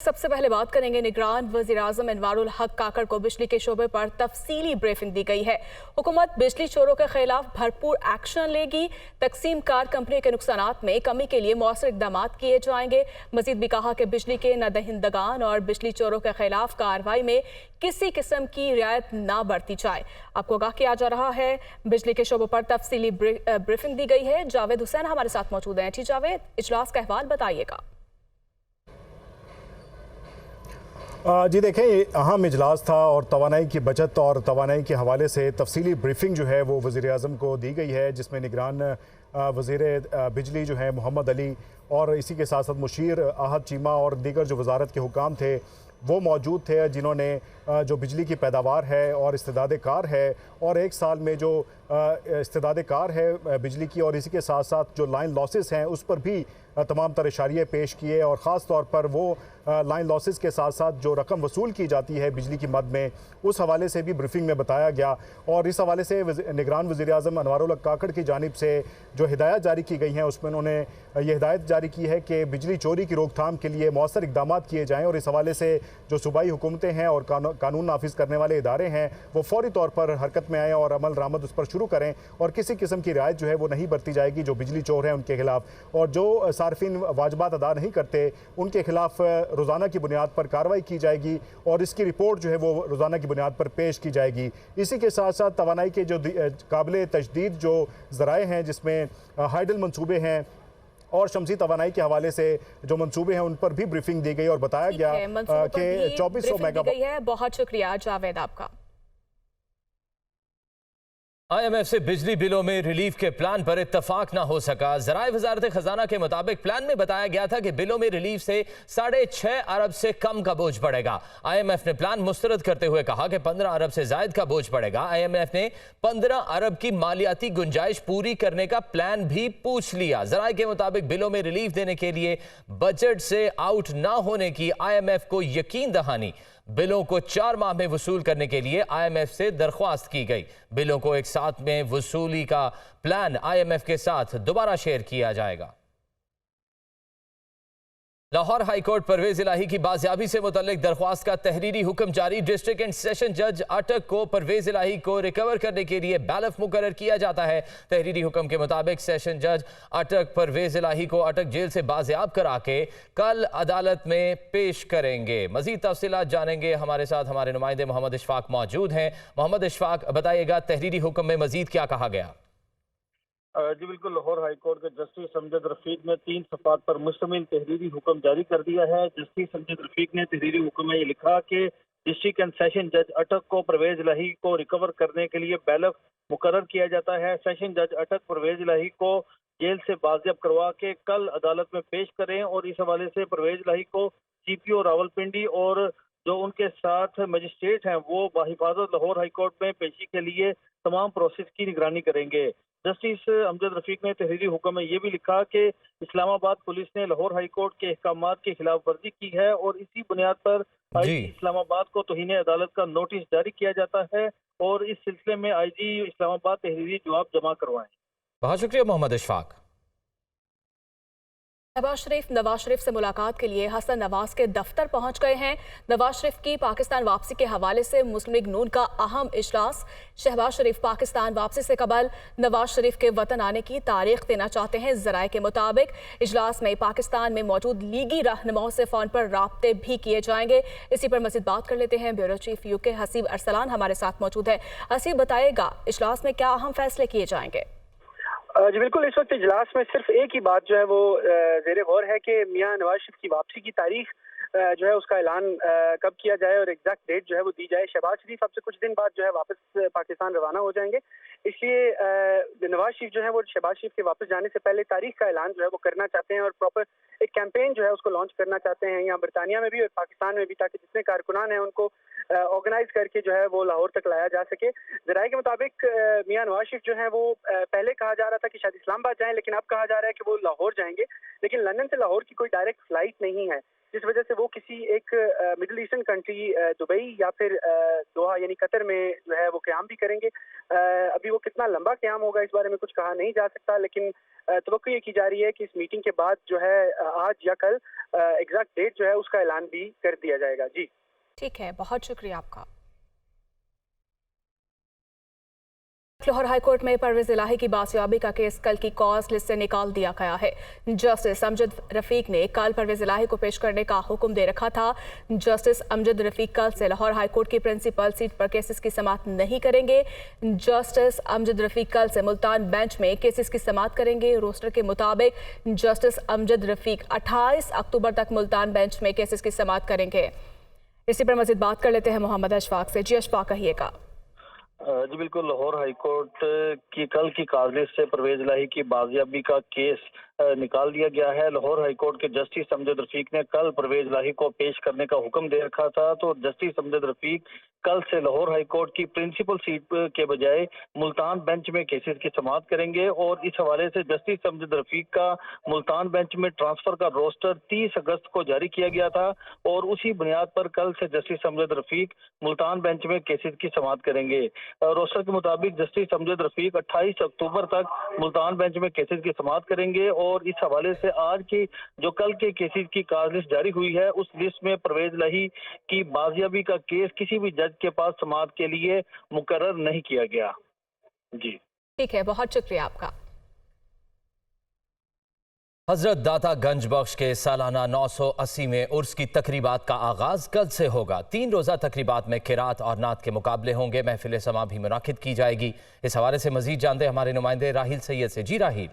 सबसे पहले बात करेंगे निगरान वज़ीर-ए-आज़म अनवारुल हक काकड़ को बिजली के शोबे पर तफसीली ब्रीफिंग दी गई है। हुकूमत बिजली चोरों के खिलाफ भरपूर एक्शन लेगी। तकसीम कार कंपनी के नुकसानात में कमी के लिए मौसर इकदाम किए जाएंगे। मजीद भी कहा कि बिजली के नदहिंदगान और बिजली चोरों के खिलाफ कार्रवाई में किसी किस्म की रियायत ना बरती जाए। आपको आगाह किया जा रहा है बिजली के शोबों पर तफसीली ब्रीफिंग दी गई है। जावेद हुसैन हमारे साथ मौजूद हैं। जी जावेद, इजलास का अहवाल बताइएगा। जी देखें, अहम इजलास था और तवानाई की बचत और तवानाई के हवाले से तफसीली ब्रीफिंग जो है वो वज़ीर-ए-आज़म को दी गई है, जिसमें निगरान वज़ीर बिजली जो है मोहम्मद अली और इसी के साथ साथ मुशीर आहद चीमा और दीगर जो वजारत के हुकाम थे वो मौजूद थे, जिन्होंने जो बिजली की पैदावार है और इस्तेदाद कार है और एक साल में जो इस्तेदाद कार है बिजली की और इसी के साथ साथ जो लाइन लॉसेस हैं उस पर भी तमाम तर इशारे पेश किए और ख़ास तौर पर वो लाइन लॉसेस के साथ साथ जो रकम वसूल की जाती है बिजली की मद में, उस हवाले से भी ब्रीफिंग में बताया गया। और इस हवाले से निगरान वज़ीर-ए-आज़म अनवारुल हक काकड़ की जानिब से जो हिदायत जारी की गई हैं उसमें उन्होंने ये हिदायत जारी की है कि बिजली चोरी की रोकथाम के लिए मौसर इकदाम किए जाएँ और इस हवाले से जो सूबाई हुकूमतें हैं और कानून नाफिज करने वाले इदारे हैं वो फौरी तौर पर हरकत में आएँ और अमल दरामद उस पर शुरू करें और किसी किस्म की रियायत जो है वो नहीं बरती जाएगी जो बिजली चोर हैं उनके खिलाफ। और जो सार्फिन वाजबात अदा नहीं करते उनके खिलाफ रोज़ाना की बुनियाद पर कार्रवाई की जाएगी और इसकी रिपोर्ट जो है वो रोज़ाना की बुनियाद पर पेश की जाएगी। इसी के साथ साथ तवानाई के जो काबिल तजदीद जो ज़राए हैं, जिसमें हाइडल मंसूबे हैं और शमसी तवानाई के हवाले से जो मंसूबे हैं उन पर भी ब्रीफिंग दी गई और बताया गया कि 2400 मेगावाट। बहुत शुक्रिया जावेद आपका। IMF से बिजली बिलों में रिलीफ के प्लान पर इत्तफाक ना हो सका। ज़राए वज़ारत खजाना के मुताबिक प्लान में बताया गया था कि बिलों में रिलीफ से 6.5 अरब से कम का बोझ पड़ेगा। IMF ने प्लान मुस्तरद करते हुए कहा कि 15 अरब से जायद का बोझ पड़ेगा। IMF ने 15 अरब की मालियाती गुंजाइश पूरी करने का प्लान भी पूछ लिया। ज़राए के मुताबिक बिलों में रिलीफ देने के लिए बजट से आउट ना होने की IMF को यकीन दहानी। बिलों को 4 माह में वसूल करने के लिए IMF से दरख्वास्त की गई। बिलों को एक साथ में वसूली का प्लान IMF के साथ दोबारा शेयर किया जाएगा। लाहौर हाई कोर्ट परवेज इलाही की बाजियाबी से मुतल्लिक दरख्वास्त का तहरीरी हुक्म जारी। डिस्ट्रिक्ट एंड सेशन जज अटक को परवेज इलाही को रिकवर करने के लिए बैलफ मुकर्रर किया जाता है। तहरीरी हुक्म के मुताबिक सेशन जज अटक परवेज इलाही को अटक जेल से बाजियाब करा के कल अदालत में पेश करेंगे। मजीद तफसीलात जानेंगे, हमारे साथ हमारे नुमाइंदे मोहम्मद इशफाक मौजूद हैं। मोहम्मद इशफाक, बताइएगा तहरीरी हुक्म में मजीद क्या कहा गया? जी बिल्कुल, लाहौर हाई कोर्ट के जस्टिस अमजद रफीक ने 3 सफ़ात पर मुश्तमिल तहरीरी हुक्म जारी कर दिया है। जस्टिस अमजद रफीक ने तहरीरी हुक्म में ये लिखा कि डिस्ट्रिक्ट एंड सेशन जज अटक को परवेज इलाही को रिकवर करने के लिए बैलफ मुकर्रर किया जाता है। सेशन जज अटक परवेज इलाही को जेल से बाजियाब करवा के कल अदालत में पेश करें और इस हवाले से परवेज इलाही को CPO रावलपिंडी और जो उनके साथ मजिस्ट्रेट हैं वो बाहिफाजत लाहौर हाई कोर्ट में पेशी के लिए तमाम प्रोसेस की निगरानी करेंगे। जस्टिस अमजद रफीक ने तहरीरी हुक्म में ये भी लिखा कि इस्लामाबाद पुलिस ने लाहौर हाई कोर्ट के अहकामात की खिलाफ वर्जी की है और इसी बुनियाद पर IG इस्लामाबाद को तौहीन अदालत का नोटिस जारी किया जाता है और इस सिलसिले में IG इस्लामाबाद तहरीरी जवाब जमा करवाएं। बहुत शुक्रिया मोहम्मद इशफाक। नवाज शरीफ से मुलाकात के लिए हसन नवाज के दफ्तर पहुंच गए हैं। नवाज शरीफ की पाकिस्तान वापसी के हवाले से मुस्लिम लीग नून का अहम इजलास। शहबाज शरीफ पाकिस्तान वापसी से कबल नवाज शरीफ के वतन आने की तारीख देना चाहते हैं। ज़राए के मुताबिक इजलास में पाकिस्तान में मौजूद लीगी रहनुमाओं से फ़ोन पर राब्ते भी किए जाएंगे। इसी पर मज़ीद बात कर लेते हैं। Bureau chief UK Haseeb Arsalan हमारे साथ मौजूद है। हसीब, बताएगा इजलास में क्या अहम फैसले किए जाएंगे? जी बिल्कुल, इस वक्त इजलास में सिर्फ एक ही बात जो है वो ज़ेरे गौर है कि मियां नवाज शरीफ की वापसी की तारीख जो है उसका ऐलान कब किया जाए और एग्जैक्ट डेट जो है वो दी जाए। शहबाज शरीफ अब से कुछ दिन बाद जो है वापस पाकिस्तान रवाना हो जाएंगे, इसलिए नवाज शरीफ जो है वो शहबाज शरीफ के वापस जाने से पहले तारीख का ऐलान जो है वो करना चाहते हैं और प्रॉपर एक कैंपेन जो है उसको लॉन्च करना चाहते हैं यहाँ बरतानिया में भी और पाकिस्तान में भी, ताकि जितने कारकुनान हैं उनको ऑर्गेनाइज करके जो है वो लाहौर तक लाया जा सके। ज़राए के मुताबिक मियां नवाज शरीफ जो है वो पहले कहा जा रहा था कि शायद इस्लामाबाद जाएं, लेकिन अब कहा जा रहा है कि वो लाहौर जाएंगे, लेकिन लंदन से लाहौर की कोई डायरेक्ट फ्लाइट नहीं है, जिस वजह से वो किसी एक मिडिल ईस्टर्न कंट्री दुबई या फिर दोहा यानी कतर में जो है वो क़याम भी करेंगे। अभी वो कितना लंबा क़याम होगा इस बारे में कुछ कहा नहीं जा सकता, लेकिन तवक्को ये की जा रही है कि इस मीटिंग के बाद जो है आज या कल एग्जैक्ट डेट जो है उसका ऐलान भी कर दिया जाएगा। जी ठीक है, बहुत शुक्रिया आपका। लाहौर हाई कोर्ट में परवेज इलाही की बाजियाबी का केस कल की कॉज लिस्ट से निकाल दिया गया है। जस्टिस अमजद रफीक ने कल परवेज इलाही को पेश करने का हुक्म दे रखा था। जस्टिस अमजद रफीक कल से लाहौर हाई कोर्ट की प्रिंसिपल सीट पर केसेस की समाअत नहीं करेंगे। जस्टिस अमजद रफीक कल से मुल्तान बेंच में केसेस की समाअत करेंगे। रोस्टर के मुताबिक जस्टिस अमजद रफीक 28 अक्टूबर तक मुल्तान बेंच में केसेस की समाअत करेंगे। इसी पर मजीद बात कर लेते हैं मोहम्मद अशफाक से। जी अशफाक, कहिएगा। जी बिल्कुल, लाहौर हाई कोर्ट की कल की काजलिस से परवेज इलाही की बाजियाबी का केस निकाल दिया गया है। लाहौर हाई कोर्ट के जस्टिस अमजद रफीक ने कल परवेज इलाही को पेश करने का हुक्म दे रखा था, तो जस्टिस अमजद रफीक कल से लाहौर हाई कोर्ट की प्रिंसिपल सीट के बजाय मुल्तान बेंच में केसेस की समाअत करेंगे और इस हवाले से जस्टिस अमजद रफीक का मुल्तान बेंच में ट्रांसफर का रोस्टर 30 अगस्त को जारी किया गया था और उसी बुनियाद पर कल से जस्टिस अमजद रफीक मुल्तान बेंच में केसेस की समाअत करेंगे। रोस्टर के मुताबिक जस्टिस अमजद रफीक 28 अक्टूबर तक मुल्तान बेंच में केसेस की समाअत करेंगे और इस हवाले से आज की जो कल के केसेस की काज लिस्ट जारी हुई है उस लिस्ट में परवेज इलाही की बाजियाबी का केस किसी भी जज के पास समाअत के लिए मुकर्रर नहीं किया गया। जी ठीक है, बहुत शुक्रिया आपका। हजरत दाता गंज बख्श के सालाना 980 में उर्स की तकरीबात का आगाज कल से होगा। 3 रोज़ा तकरीबात में किरात और नात के मुकाबले होंगे। महफिल समा भी मुनाकिद की जाएगी। इस हवाले से मजीद जानते हमारे नुमाइंदे राहिल सैयद से। जी राहिल।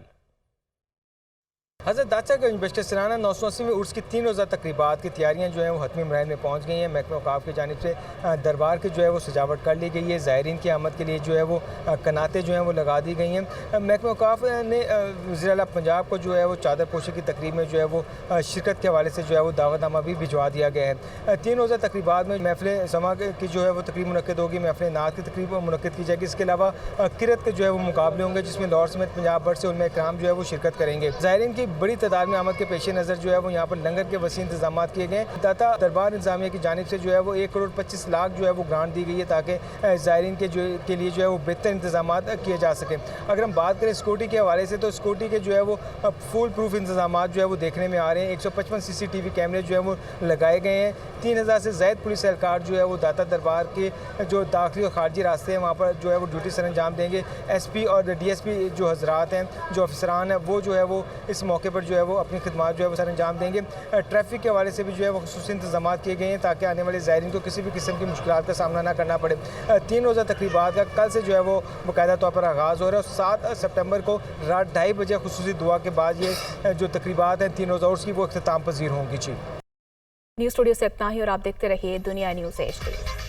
हज़रत दाता गंज बख्श के सालाना 980 में उर्स की 3 रोज़ा तकरीबात की तैयारियां जो हैं वो हतमी मराहिल में पहुंच गई हैं। महकमा औक़ाफ़ की जानिब से दरबार की जो है वो सजावट कर ली गई है। ज़ायरीन की आमद के लिए जो है वो कनातें जो हैं वो लगा दी गई हैं। महकमा औक़ाफ़ ने वज़ीर आला पंजाब को जो है वो चादर पोशी की तकरीब में जो है वो शिरकत के हवाले से जो है वो दावतनामा भी भिजवा दिया गया है। 3 रोज़ा तकरीबात में महफिल समा की जो है वो तकरीब मुनक्किद होगी, महफिल नात की तकरीब मुनक्किद की जाएगी। इसके अलावा किरत के जो है वो मुकाबले होंगे जिसमें लाहौर समेत पंजाब भर से उलमा इकराम जो है वो शिरकत करेंगे। ज़ायरीन की बड़ी तादाद में आमद के पेश नज़र जो है वो यहाँ पर लंगर के वसी इंतजाम किए गए। दाता दरबार इंतजामिया की जानिब से जो है वो 1 करोड़ 25 लाख जो है वो ग्रांट दी गई है ताकि ज़ायरीन के लिए जो है वो बेहतर इंतजाम किए जा सकें। अगर हम बात करें सिक्योरिटी के हवाले से तो सिक्योरिटी के जो है वो फुल प्रूफ इंतजाम जो है वो देखने में आ रहे हैं। 155 CCTV कैमरे जो है वो लगाए गए हैं। 3000 से ज़ायद पुलिस एहलकार जो है वो दाता दरबार के जो दाखिली और खारजी रास्ते हैं वहाँ पर जो है वो ड्यूटी सर अंजाम देंगे। SP और DSP जो हजरात हैं, जो अफसरान हैं, वो जो है वो इस मौके पर जो है वो अपनी खिदमत जो है वो सर अंजाम देंगे। ट्रैफिक के हवाले से भी जो है वो खुसूसी इंतजाम किए गए हैं ताकि आने वाले ज़ायरीन को किसी भी किस्म की मुश्किलात का सामना ना करना पड़े। 3 रोज़ा तकरीबात का कल से जो है वो बाकायदा तौर पर आगाज़ हो रहा है और 7 सितंबर को रात 2:30 बजे खुसूसी दुआ के बाद ये जो तकरीबात हैं 3 रोज़ा उसकी वो इख्तिताम पजीर होंगी। जी न्यूज़ स्टूडियो से इतना ही और आप देखते रहिए दुनिया न्यूज़ HD।